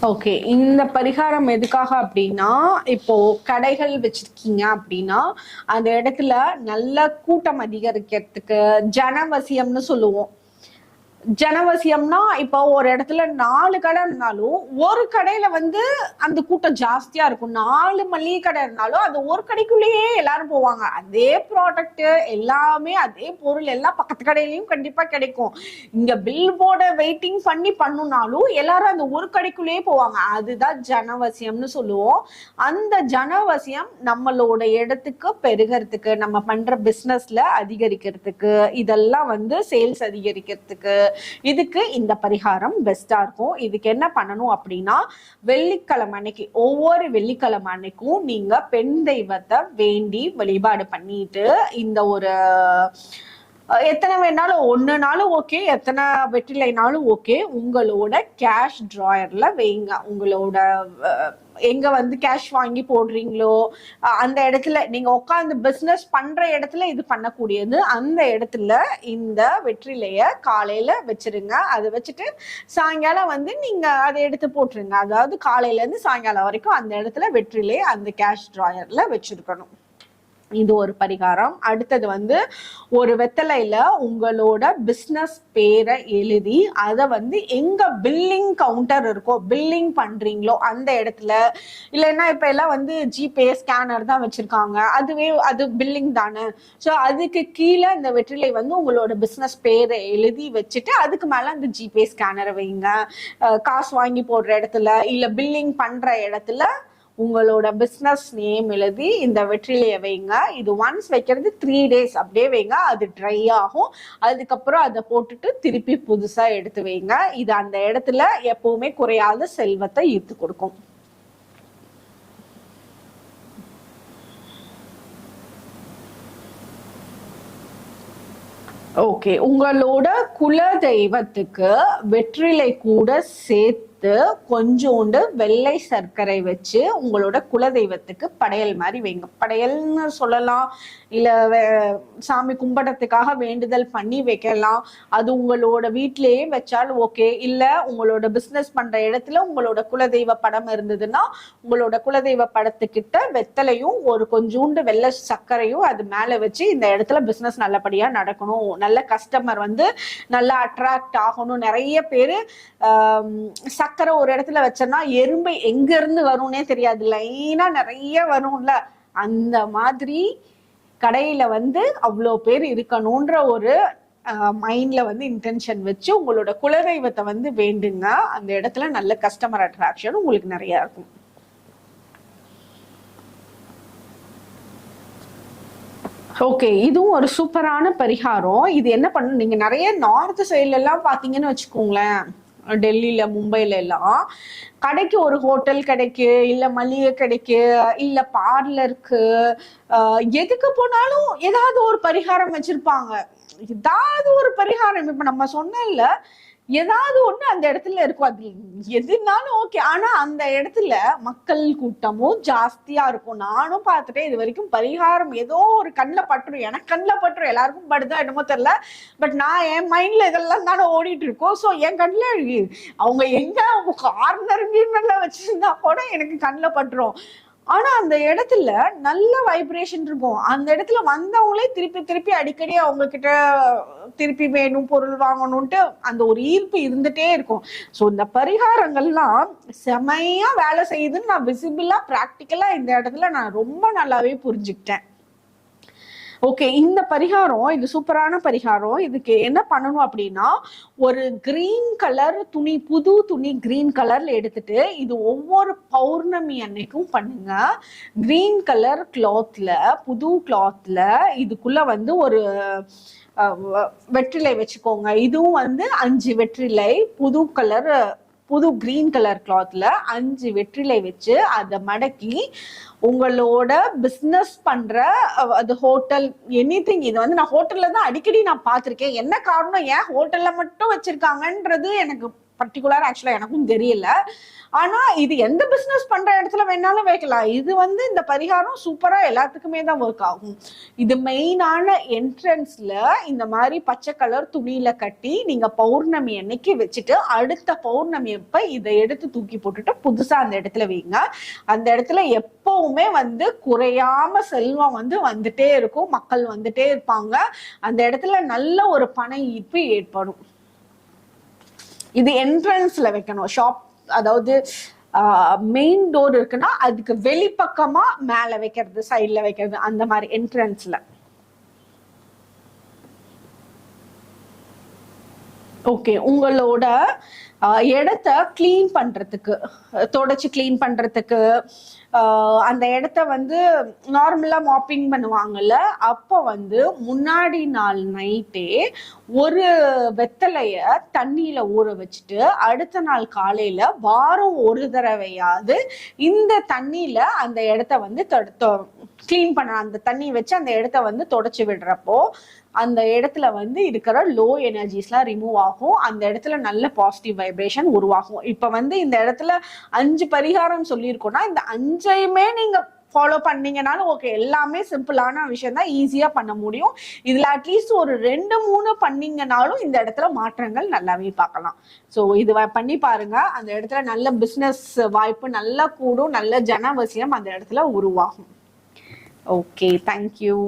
Okay, இந்த பரிகாரம் எதுக்காக அப்படின்னா, இப்போ கடைகள் வச்சிருக்கீங்க அப்படின்னா அந்த இடத்துல நல்ல கூட்டம் அதிகரிக்கிறதுக்கு ஜனவசியம்னு சொல்லுவோம். ஜனவசியம்னா இப்போ ஒரு இடத்துல 4 கடை இருந்தாலும் ஒரு கடையில வந்து அந்த கூட்டம் ஜாஸ்தியா இருக்கும். 4 மளிகை கடை இருந்தாலும் அது ஒரு கடைக்குள்ளேயே எல்லாரும் போவாங்க. அதே ப்ராடக்ட் எல்லாமே, அதே பொருள் எல்லாம் பக்கத்து கடையிலயும் கண்டிப்பா கிடைக்கும். இங்க பில் போர்ட வெயிட்டிங் பண்ணி பண்ணுனாலும் எல்லாரும் அந்த ஒரு கடைக்குள்ளேயே போவாங்க. அதுதான் ஜனவசியம்னு சொல்லுவோம். அந்த ஜனவசியம் நம்மளோட இடத்துக்கு பெருகிறதுக்கு, நம்ம பண்ற பிசினஸ்ல அதிகரிக்கிறதுக்கு, இதெல்லாம் வந்து சேல்ஸ் அதிகரிக்கிறதுக்கு, இதுக்கு இந்த பரிகாரம் பெஸ்டா இருக்கும். இதுக்கு என்ன பண்ணணும் அப்படின்னா, வெள்ளிக்கிழமை அன்னைக்கு, ஒவ்வொரு வெள்ளிக்கிழமை அன்னைக்கும் நீங்க பெண் தெய்வத்தை வேண்டி வழிபாடு பண்ணிட்டு, இந்த ஒரு எத்தனை வேணாலும், 1 நாளும் ஓகே, எத்தனை வெற்றிலைனாலும் ஓகே, உங்களோட கேஷ் டிராயர்ல வைங்க. உங்களோட எங்க வந்து கேஷ் வாங்கி போடுறீங்களோ அந்த இடத்துல, நீங்க உட்காந்து பிசினஸ் பண்ற இடத்துல இது பண்ணக்கூடியது, அந்த இடத்துல இந்த வெற்றிலைய காலையில வச்சிருங்க. அதை வச்சுட்டு சாயங்காலம் வந்து நீங்க அதை எடுத்து போட்டுருங்க. அதாவது காலையில இருந்து சாயங்காலம் வரைக்கும் அந்த இடத்துல வெற்றிலை அந்த கேஷ் டிராயர்ல வச்சிருக்கணும். இது ஒரு பரிகாரம். அடுத்தது வந்து ஒரு வெத்தலையில உங்களோட பிசினஸ் பேரை எழுதி அதை வந்து எங்க பில்லிங் கவுண்டர் இருக்கோ, பில்லிங் பண்றீங்களோ அந்த இடத்துல, இல்லைன்னா இப்ப எல்லாம் வந்து ஜிபே ஸ்கேனர் தான் வச்சிருக்காங்க, அதுவே அது பில்லிங் தானே. ஸோ அதுக்கு கீழே இந்த வெற்றிலை வந்து உங்களோட பிசினஸ் பேரை எழுதி வச்சுட்டு அதுக்கு மேல அந்த ஜிபே ஸ்கேனரை வைங்க. காசு வாங்கி போடுற இடத்துல இல்ல பில்லிங் பண்ற இடத்துல உங்களோட பிசினஸ் நேம் எழுதி இந்த வெற்றிலையை வைங்க. இது ஒன்ஸ் வைக்கிறது 3 days அப்படியே வைங்க. அது ட்ரை ஆகும். அதுக்கப்புறம் அதை போட்டுட்டு திருப்பி புதுசா எடுத்து வைங்க. இது அந்த இடத்துல எப்பவுமே குறையாத செல்வத்தை ஈர்த்து கொடுக்கும். ஓகே, உங்களோட குல தெய்வத்துக்கு வெற்றிலை கூட சேர்த்து கொஞ்சோண்டு வெள்ளை சர்க்கரை வச்சு உங்களோட குலதெய்வத்துக்கு படையல் மாதிரி வைங்க. படையல்னு சொல்லலாம், இல்ல சாமி கும்பிடத்துக்காக வேண்டுதல் பண்ணி வைக்கலாம். அது உங்களோட வீட்டிலேயே வச்சாலும் ஓகே. இல்ல உங்களோட பிசினஸ் பண்ற இடத்துல உங்களோட குலதெய்வ படம் இருந்ததுன்னா உங்களோட குலதெய்வ படத்துக்கிட்ட வெத்தலையும் ஒரு கொஞ்சோண்டு வெள்ளை சர்க்கரையும் அது மேல வச்சு, இந்த இடத்துல பிசினஸ் நல்லபடியா நடக்கணும், நல்ல கஸ்டமர் வந்து நல்லா அட்ராக்ட் ஆகணும். நிறைய பேரு சக்கரை ஒரு இடத்துல வச்சோம்னா எறும்பு எங்க இருந்து வரும்னே தெரியாது, லைனா நிறைய வரும்ல, அந்த மாதிரி கடையில வந்து அவ்வளோ பேர் இருக்கணும்ன்ற ஒரு மைண்ட்ல வந்து இன்டென்ஷன் வச்சு உங்களோட குலதெய்வத்தை வந்து வேண்டுங்க. அந்த இடத்துல நல்ல கஸ்டமர் அட்ராக்ஷன் உங்களுக்கு நிறைய இருக்கும். ஓகே, இதுவும் ஒரு சூப்பரான பரிகாரம். இது என்ன பண்ணணும், நீங்க நிறைய நார்த் சைட்ல எல்லாம் பாத்தீங்கன்னு வச்சுக்கோங்களேன், டெல்லியில மும்பைல எல்லாம் கடைக்கு ஒரு ஹோட்டல் கடைக்கு, இல்ல மளிகை கடைக்கு, இல்ல பார்லருக்கு, எதுக்கு போனாலும் ஏதாவது ஒரு பரிகாரம் வச்சிருப்பாங்க. ஏதாவது ஒரு பரிகாரம் இப்ப நம்ம சொன்னல ஏதாவது ஒண்ணு அந்த இடத்துல இருக்கும். அது எதுனாலும் ஓகே. ஆனா அந்த இடத்துல மக்கள் கூட்டமும் ஜாஸ்தியா இருக்கும். நானும் பார்த்துட்டேன் இது வரைக்கும். பரிகாரம் ஏதோ ஒரு கண்ணில் பட்டுரும், எனக்கு கண்ணில் பட்டுரும், எல்லாருக்கும் படுதா என்னமோ தெரியல. பட் நான் என் மைண்ட்ல இதெல்லாம் தானே ஓடிட்டு இருக்கோம். ஸோ என் கண்ணில் அவங்க எங்க அவங்க கார்னர் கீர்னர்ல வச்சிருந்தா கூட எனக்கு கண்ணில் பட்டுரும். ஆனா அந்த இடத்துல நல்ல வைப்ரேஷன் இருக்கும். அந்த இடத்துல வந்தவங்களே திருப்பி திருப்பி அடிக்கடி அவங்க கிட்ட திருப்பி வேணும், பொருள் வாங்கணும்ட்டு அந்த ஒரு ஈர்ப்பு இருந்துட்டே இருக்கும். ஸோ இந்த பரிகாரங்கள்லாம் செமையா வேலை செய்யுதுன்னு நான் விசிபிளா பிராக்டிக்கலா இந்த இடத்துல நான் ரொம்ப நல்லாவே புரிஞ்சுக்கிட்டேன். ஓகே, இந்த பரிகாரம் இது சூப்பரான பரிகாரம். இதுக்கு என்ன பண்ணணும் அப்படின்னா, ஒரு கிரீன் கலர் துணி, புது துணி கிரீன் கலர்ல எடுத்துட்டு இது ஒவ்வொரு பௌர்ணமி அன்னைக்கும் பண்ணுங்க. கிரீன் கலர் கிளாத்ல, புது கிளாத்ல இதுக்குள்ள வந்து ஒரு வெற்றிலை வச்சுக்கோங்க. இதுவும் வந்து 5 வெற்றிலை, புது கிரீன் கலர் கிளாத்ல 5 வெற்றிலை வச்சு அதை மடக்கி உங்களோட பிசினஸ் பண்ற அது ஹோட்டல் எனிதிங், இது வந்து நான் ஹோட்டல்ல தான் அடிக்கடி நான் பார்த்திருக்கேன். என்ன காரணம் ஏன் ஹோட்டல்ல மட்டும் வச்சிருக்காங்கன்றது எனக்கு பர்டிகுலர் ஆக்சுவலா எனக்கும் தெரியல. ஆனா இது எந்த பிசினஸ் பண்ற இடத்துல வேணாலும் வைக்கலாம். இது இந்த பரிகாரம் சூப்பரா எல்லாத்துக்குமே தான் ஒர்க் ஆகும். இது மெயினான என்ட்ரன்ஸ்ல இந்த மாதிரி பச்சை கலர் துணியில கட்டி நீங்க பௌர்ணமி அன்னைக்கு வச்சுட்டு அடுத்த பௌர்ணமி அப்ப இதை எடுத்து தூக்கி போட்டுட்டு புதுசா அந்த இடத்துல வைங்க. அந்த இடத்துல எப்பவுமே குறையாம செல்வம் வந்துட்டே இருக்கும், மக்கள் வந்துட்டே இருப்பாங்க. அந்த இடத்துல நல்ல ஒரு பண ஈர்ப்பு ஏற்படும். இது என்ட்ரன்ஸ்ல வைக்கணும். ஷாப் அதாவது மெயின் டோர் இருக்குன்னா அதுக்கு வெளிப்பக்கமா மேல வைக்கிறது, சைட்ல வைக்கிறது, அந்த மாதிரி என்ட்ரன்ஸ்ல. ஓகே, உங்களோட இடத்த கிளீன் பண்றதுக்கு, தொடச்சு கிளீன் பண்றதுக்கு, அந்த இடத்த நார்மலா மாப்பிங் பண்ணுவாங்கல்ல, அப்போ முன்னாடி நாள் நைட்டே ஒரு வெத்தலைய தண்ணியில ஊற வச்சுட்டு அடுத்த நாள் காலையில வாரம் ஒரு தடவையாவது இந்த தண்ணியில அந்த இடத்த கிளீன் பண்ண, அந்த தண்ணி வச்சு அந்த இடத்த தொடச்சு விடுறப்போ அந்த இடத்துல இருக்கிற லோ எனர்ஜிஸ்லாம் ரிமூவ் ஆகும். அந்த இடத்துல நல்ல பாசிட்டிவ் வைப்ரேஷன் உருவாகும். இப்ப இந்த இடத்துல 5 பரிகாரம் சொல்லியிருக்கோம்னா இந்த 5ஐயுமே நீங்க ஃபாலோ பண்ணீங்கனாலும் ஓகே, எல்லாமே சிம்பிளான விஷயம் தான், ஈஸியா பண்ண முடியும். இதுல அட்லீஸ்ட் ஒரு 2-3 பண்ணீங்கனாலும் இந்த இடத்துல மாற்றங்கள் நல்லாவே பார்க்கலாம். ஸோ இது பண்ணி பாருங்க. அந்த இடத்துல நல்ல பிசினஸ் வாய்ப்பு நல்லா கூடும், நல்ல ஜனவசியம் அந்த இடத்துல உருவாகும். Okay, thank you.